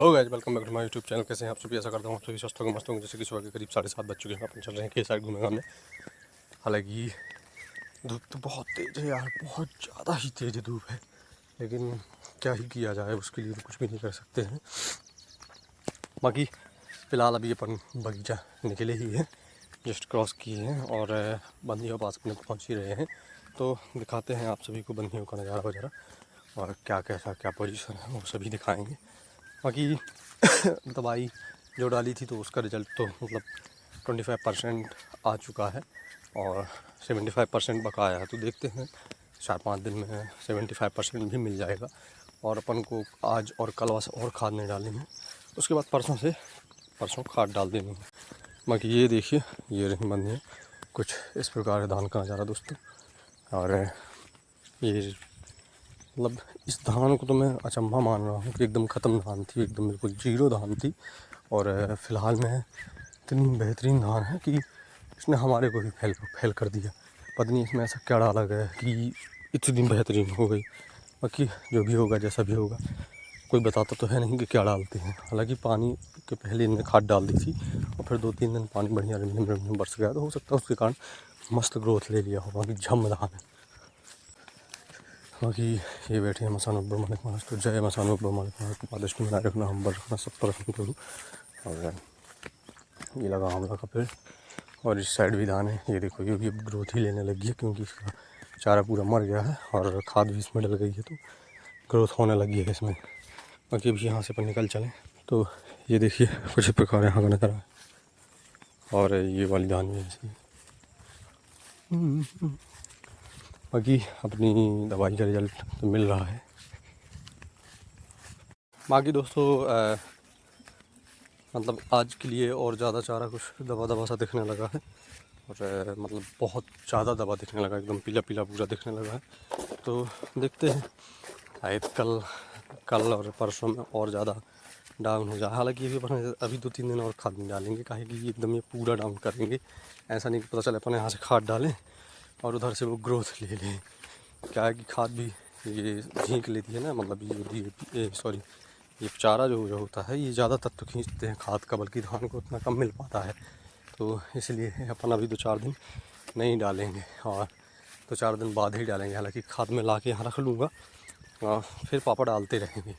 हो guys, welcome back to my YouTube channel. कैसे हैं आप सभी? ऐसा करता हूँ आप सभी स्वस्थ होंगे, मस्त होंगे। जैसे कि सुबह के करीब 7:30 बज चुके हैं, अपन चल रहे हैं के साइड घूमेंगे हमने। हालांकि धूप तो बहुत तेज़ है यार, बहुत ज़्यादा ही तेज़ धूप है, लेकिन क्या ही किया जाए, उसके लिए तो कुछ भी नहीं कर सकते हैं। बाकी फ़िलहाल अभी अपन बगीचा निकले ही हैं, जस्ट क्रॉस किए हैं और बंदियों के पास अपने पहुँच ही रहे हैं। तो दिखाते हैं आप सभी को बंदियों का नज़ारा वगैरह, और क्या कैसा क्या पोजीशन है वो सभी दिखाएंगे। बाकी दवाई जो डाली थी तो उसका रिज़ल्ट तो मतलब 25% आ चुका है और 75% बकाया है। तो देखते हैं 4-5 दिन में 75% भी मिल जाएगा और अपन को आज और कल और खाद नहीं डालनी है। उसके बाद परसों खाद डाल देनी है। बाकी ये देखिए, ये रही बंदियाँ, कुछ इस प्रकार धान का नज़ारा दोस्तों। और ये मतलब इस धान को तो मैं अचंभा मान रहा हूँ कि एकदम ख़त्म धान थी, एकदम बिल्कुल जीरो धान थी। और फ़िलहाल में इतनी बेहतरीन धान है कि इसने हमारे को भी फेल कर दिया। पता नहीं इसमें ऐसा क्या डाला गया है कि इतनी बेहतरीन हो गई। बाकी जो भी होगा, जैसा भी होगा, कोई बताता तो है नहीं कि क्या डालते हैं। हालांकि पानी के पहले इनने खाद डाल दी थी और फिर 2-3 दिन पानी बढ़िया रिमझिम बरस गया, तो हो सकता है उसके कारण मस्त ग्रोथ ले लिया हो। बाकी झम धान है। बाकी ये बैठे हैं मसान अकबर मालिक महाराज। तो जय मसान अकबर मालिक महाराज को पादृष्टि बनाए रखना, हम बर रखना, सब पर रखना करूँ। और ये लगा आंवला का पेड़ और इस साइड भी धान है। ये देखो, ये भी अब ग्रोथ ही लेने लगी है क्योंकि इसका चारा पूरा मर गया है और खाद भी इसमें डल गई है, तो ग्रोथ होने लगी है इसमें। बाकी अभी यहाँ से अपन निकल चलें। तो ये देखिए कुछ इस प्रकार यहाँ का नज़ारा है। और ये वाली धान भी ऐसी। बाकी अपनी दवाई का रिजल्ट तो मिल रहा है। बाकी दोस्तों मतलब आज के लिए और ज़्यादा चारा कुछ दबा सा दिखने लगा है और मतलब बहुत ज़्यादा दबा दिखने लगा, एकदम पीला पीला पूरा दिखने लगा है। तो देखते हैं, शायद कल और परसों में और ज़्यादा डाउन हो जाए। हालांकि ये भी अपन अभी 2-3 दिन और खाद नहीं डालेंगे, काहे कि एकदम ये पूरा डाउन करेंगे। ऐसा नहीं कि पता चले अपन यहाँ से खाद डालें और उधर से वो ग्रोथ ले लें। क्या है कि खाद भी ये झींक लेती है ना, मतलब ये चारा जो होता है ये ज़्यादा तत्व खींचते हैं खाद का, बल्कि धान को उतना कम मिल पाता है। तो इसलिए अपन अभी 2-4 दिन नहीं डालेंगे और 2-4 दिन बाद ही डालेंगे। हालांकि खाद में ला के यहाँ रख लूँगा और फिर पापा डालते रहेंगे।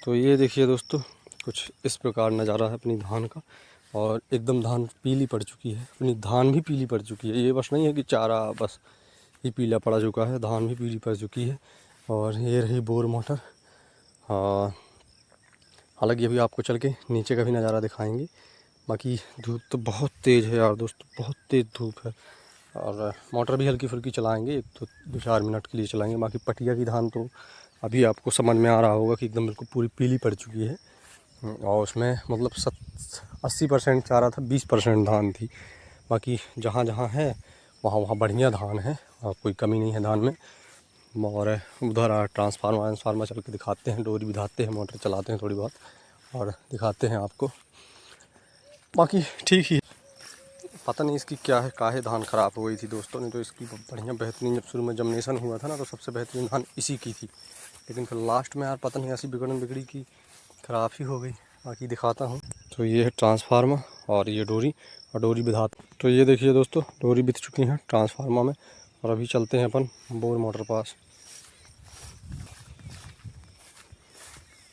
तो ये देखिए दोस्तों, कुछ इस प्रकार नज़ारा है अपनी धान का। और एकदम धान पीली पड़ चुकी है, अपनी धान भी पीली पड़ चुकी है। ये बस नहीं है कि चारा बस ही पीला पड़ा चुका है, धान भी पीली पड़ चुकी है। और ये रही बोर मोटर। हाँ, हालांकि अभी आपको चल के नीचे का भी नज़ारा दिखाएंगे। बाकी धूप तो बहुत तेज़ है यार दोस्तों, बहुत तेज़ धूप है। और मोटर भी हल्की फुल्की चलाएंगे, 2-4 मिनट के लिए चलाएंगे। बाकी पटिया की धान तो अभी आपको समझ में आ रहा होगा कि एकदम बिल्कुल पूरी पीली पड़ चुकी है। और उसमें मतलब 80% चारा था, 20% धान थी। बाकी जहाँ जहाँ है वहाँ बढ़िया धान है और कोई कमी नहीं है धान में। और उधर ट्रांसफार्मर चल के दिखाते हैं, डोरी बिठाते हैं, मोटर चलाते हैं थोड़ी बहुत और दिखाते हैं आपको। बाकी ठीक ही, पता नहीं इसकी क्या है, काहे धान ख़राब हो गई थी दोस्तों। नहीं तो इसकी बढ़िया बेहतरीन, जब शुरू में जमनेशन हुआ था ना तो सबसे बेहतरीन धान इसी की थी। लेकिन फिर लास्ट में यार पता नहीं ऐसी बिगड़ी कि ख़राब ही हो गई। बाकी दिखाता हूँ। तो ये है ट्रांसफार्मर और ये डोरी, और डोरी बिधा। तो ये देखिए दोस्तों, डोरी बिध चुकी है ट्रांसफार्मर में। और अभी चलते हैं अपन बोर मोटर पास।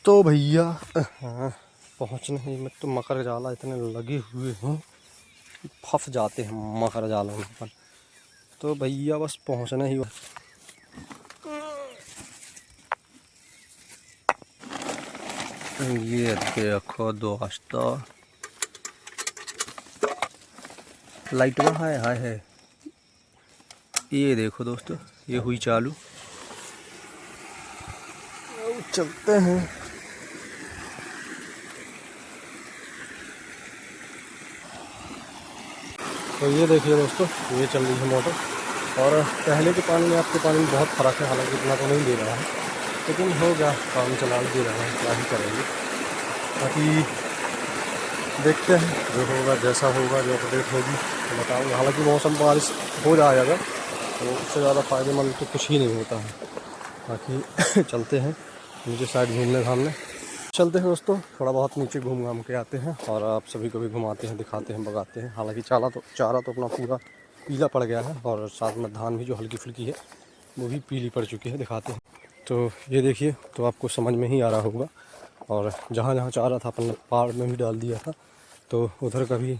तो भैया पहुँचने ही में तो मकर जाला इतने लगे हुए हैं, फंस जाते हैं मकर जालों में अपन। तो भैया बस पहुँचना ही। ये देखो दोस्तों, लाइट वहाँ है। ये देखो दोस्तों, ये हुई चालू। चलते हैं। तो ये देखिए दोस्तों, ये चल रही है मोटर। और पहले के पानी में आपके पानी में बहुत फ़र्क है। हालांकि इतना तो नहीं दे रहा है, लेकिन हो गया, काम चला दे रहा है, क्या ही करेंगे। बाकी देखते हैं, जो होगा जैसा होगा, जो अपडेट होगी तो बताऊँगा। हालांकि मौसम बारिश हो जाएगा तो उससे ज़्यादा फ़ायदेमंद तो कुछ ही नहीं होता है। बाकी चलते हैं नीचे साइड घूमने घामने। चलते हैं दोस्तों, थोड़ा बहुत नीचे घूम घाम के आते हैं और आप सभी को भी घुमाते हैं, दिखाते हैं, भगाते हैं। हालांकि चारा तो अपना पूरा पीला पड़ गया है और साथ में धान भी जो हल्की फुल्की है वो भी पीली पड़ चुकी है, दिखाते हैं। तो ये देखिए, तो आपको समझ में ही आ रहा होगा। और जहाँ जहाँ चारा था अपन ने पहाड़ में भी डाल दिया था, तो उधर का भी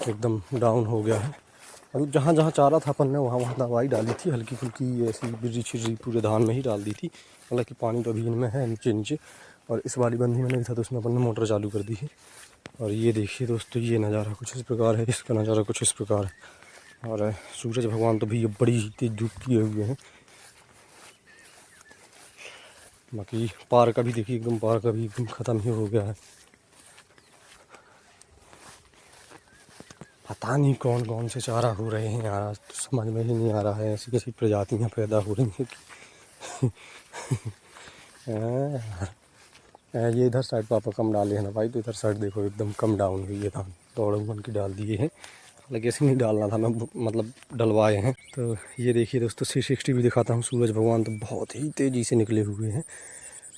एकदम डाउन हो गया है। अब जहाँ जहाँ चारा था अपन ने वहाँ वहाँ दवाई डाली थी, हल्की फुल्की ऐसी बिर्री छिर्री पूरे धान में ही डाल दी थी। हालांकि पानी तो अभी इनमें है नीचे नीचे, और इस वाली बंदी में नहीं था तो उसमें अपन ने मोटर चालू कर दी है। और ये देखिए दोस्तों, ये नज़ारा कुछ इस प्रकार है, इसका नज़ारा कुछ इस प्रकार है। और सूरज भगवान तो भी ये बड़ी तेज धूप किए हुए हैं। बाकी पार का भी देखिए, एकदम पार का भी एकदम ख़त्म ही हो गया है। पता नहीं कौन कौन से चारा हो रहे हैं यार, तो समझ में ही नहीं आ रहा है। ऐसी कैसी प्रजातियाँ पैदा हो रही हैं कि ये इधर साइड पापा कम डाले हैं ना भाई, तो इधर साइड देखो एकदम कम डाउन हुई है धान, दौड़ उमन की डाल दिए हैं। हालांकि ऐसे नहीं डालना था, मैं मतलब डलवाए हैं। तो ये देखिए दोस्तों, 360 भी दिखाता हूँ। सूरज भगवान तो बहुत ही तेज़ी से निकले हुए हैं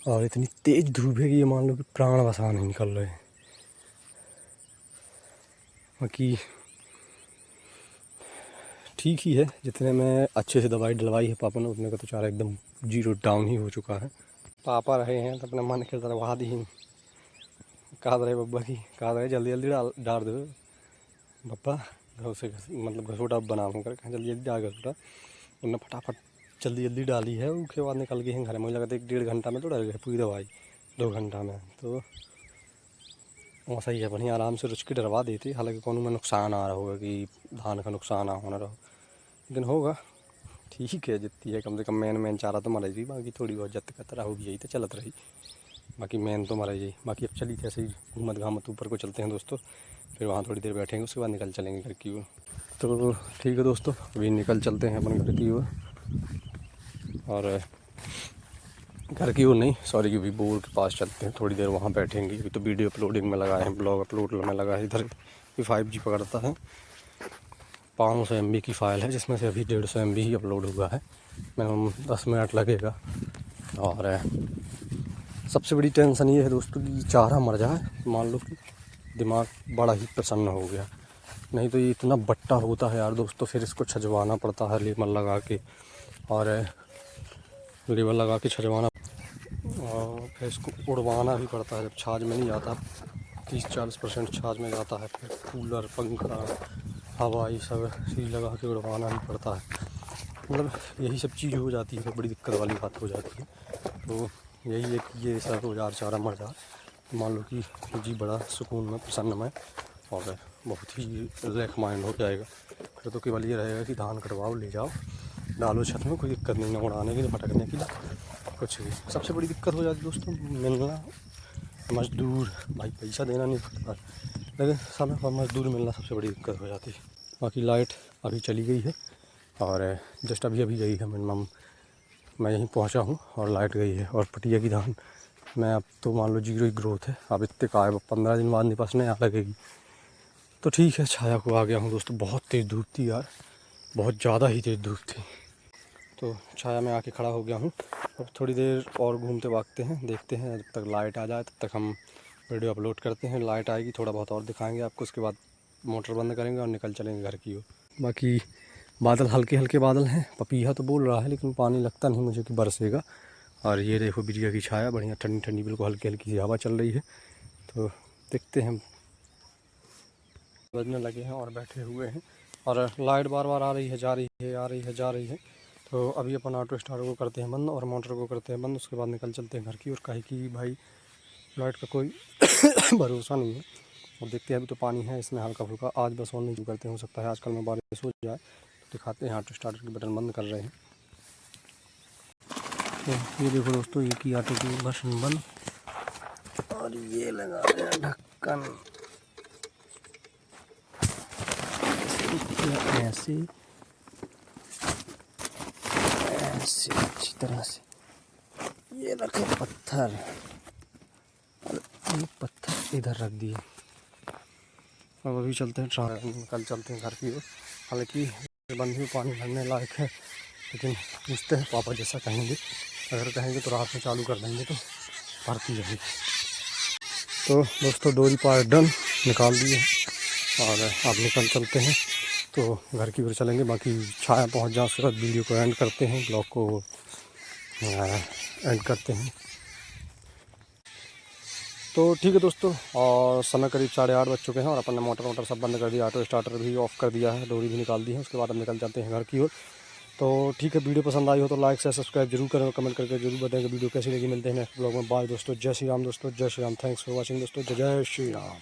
और इतनी तेज़ धूप है कि ये मान लो कि प्राण वसा नहीं निकल रहे हैं। बाकी ठीक ही है, जितने में अच्छे से दवाई डलवाई है पापा ने उतने का तो चारा एकदम जीरो डाउन ही हो चुका है। पापा रहे हैं तो अपने मन के दरवा दी कहा रहे बब्बा की, कहा रहे जल्दी जल्दी डाल दो बब्बा, घर से मतलब घसोटा बनाऊँ कर, जल्दी जल्दी डाल घसोटा। उन्होंने फटाफट जल्दी जल्दी डाली है। उसके बाद निकल गए हैं घर में। मुझे लगा था 1-1.5 घंटा में तो डल गए पूरी दवाई, 2 घंटा में। तो वो सही है, बढ़िया आराम से रुच के डरवा देती। हालांकि कौन में नुकसान आ रहा होगा कि धान का नुकसान ना होना रहो, लेकिन होगा ठीक है। जितनी है कम से कम मेन चारा तो मर जी, बाकी थोड़ी बहुत जत कतरा हो भी यही तो चलत रही, बाकी मेन तो मर जी। बाकी अब चलिए कैसे ही घूमत घामत ऊपर को चलते हैं दोस्तों, फिर वहाँ थोड़ी देर बैठेंगे, उसके बाद निकल चलेंगे घर की ओर। तो ठीक है दोस्तों, अभी निकल चलते हैं अपन घर की ओर। और घर की ओर नहीं, सॉरी, कि बोर के पास चलते हैं, थोड़ी देर वहाँ बैठेंगे। अभी तो वीडियो अपलोडिंग में लगा है, ब्लॉग अपलोड में लगा है। इधर भी 5G पकड़ता है। 500 MB की फ़ाइल है, जिसमें से अभी 150 MB ही अपलोड हुआ है। मिनिमम 10 मिनट लगेगा। और सबसे बड़ी टेंशन ये है दोस्तों कि चारा मर जाए, मान लो कि दिमाग बड़ा ही प्रसन्न हो गया। नहीं तो ये इतना बट्टा होता है यार दोस्तों, फिर इसको छजवाना पड़ता है लेमल लगा के, और लेबल लगा के छजवाना, और फिर इसको उड़वाना भी पड़ता है। जब छाछ में नहीं जाता, 30-40% छाछ में जाता है, फिर कूलर, पंखा, हवा, ये सब चीज़ लगा के उड़वाना भी पड़ता है। मतलब यही सब चीज़ हो जाती है, तो बड़ी दिक्कत वाली बात हो जाती है। तो यही है कि ये सब औजार चारा मर जाए तो मान लो कि जी बड़ा सुकून में, प्रसन्न में, और बहुत ही रिलैक्स माइंड हो जाएगा। फिर तो केवल ये रहेगा कि धान कटवाओ, ले जाओ, डालो छत में, कोई दिक्कत नहीं, ना उड़ाने की, ना भटकने की, कुछ भी। सबसे बड़ी दिक्कत हो जाती है दोस्तों मिलना मज़दूर। भाई पैसा देना नहीं पड़ता, लेकिन समय पर मज़दूर मिलना सबसे बड़ी दिक्कत हो जाती है। बाकी लाइट अभी चली गई है और जस्ट अभी गई है। मिनिमम मैं यहीं पहुंचा हूं और लाइट गई है। और पटिया की धान में अब तो मान लो जीरो ही ग्रोथ है। अब इतने का है, 15 दिन बाद निपसने आ लगेगी। तो ठीक है, छाया को आ गया हूँ दोस्तों। बहुत तेज़ धूप थी यार, बहुत ज़्यादा ही तेज़ धूप थी। तो छाया में आके खड़ा हो गया हूँ। अब थोड़ी देर और घूमते भागते हैं, देखते हैं जब तक लाइट आ जाए तब तक हम वीडियो अपलोड करते हैं। लाइट आएगी थोड़ा बहुत और दिखाएंगे आपको, उसके बाद मोटर बंद करेंगे और निकल चलेंगे घर की ओर। बाकी बादल हल्के हल्के बादल हैं, पपीहा तो बोल रहा है, लेकिन पानी लगता नहीं मुझे कि बरसेगा। और ये देखो बिजलिया की छाया, बढ़िया ठंडी ठंडी, बिल्कुल हल्की हल्की सी हवा चल रही है। तो देखते हैं, बजने लगे हैं और बैठे हुए हैं। और लाइट बार बार आ रही है, जा रही है, आ रही है, जा रही है। तो अभी अपन ऑटो स्टार्ट को करते हैं बंद और मोटर को करते हैं बंद, उसके बाद निकल चलते हैं घर की। और काहे कि भाई लाइट का कोई भरोसा नहीं है। और देखते हैं, अभी तो पानी है इसमें हल्का फुल्का। आज बस ऑन नहीं करते, हो सकता है आजकल में बारिश हो जाए। तो दिखाते हैं, ऑटो स्टार्टर की बटन बंद कर रहे हैं। तो ये देखो दोस्तों, ये की ऑटो की बटन बंद, और ये लगा रहे हैं ढक्कन ऐसे ऐसे अच्छी तरह से। ये रखे पत्थर, और ये पत्थर इधर रख दिए। अब अभी चलते हैं, कल चलते हैं घर की ओर। हालांकि बंद भी पानी भरने लायक है, लेकिन पूछते हैं पापा जैसा कहेंगे। अगर कहेंगे तो रात में चालू कर देंगे तो भरती रहेगी। तो दोस्तों डोरी पार डन निकाल दिए और अब निकल चलते हैं, तो घर की ओर चलेंगे। बाकी छाया पहुंच जाए उसके बाद वीडियो को एंड करते हैं, ब्लॉग को एंड करते हैं। तो ठीक है दोस्तों, और समय करीब 8:30 बज चुके हैं और अपन ने मोटर सब बंद कर दिया, ऑटो स्टार्टर भी ऑफ़ कर दिया है, डोरी भी निकाल दी है। उसके बाद हम निकल जाते हैं घर की ओर। तो ठीक है, वीडियो पसंद आई हो तो लाइक से सब्सक्राइब जरूर करें और कमेंट करके जरूर बताएं कि वीडियो कैसी लगी। मिलते हैं नेक्स्ट ब्लॉग में। बाय दोस्तों, जय श्री राम दोस्तों, जय Shri Ram. Thanks for watching दोस्तों, जय जय श्री राम।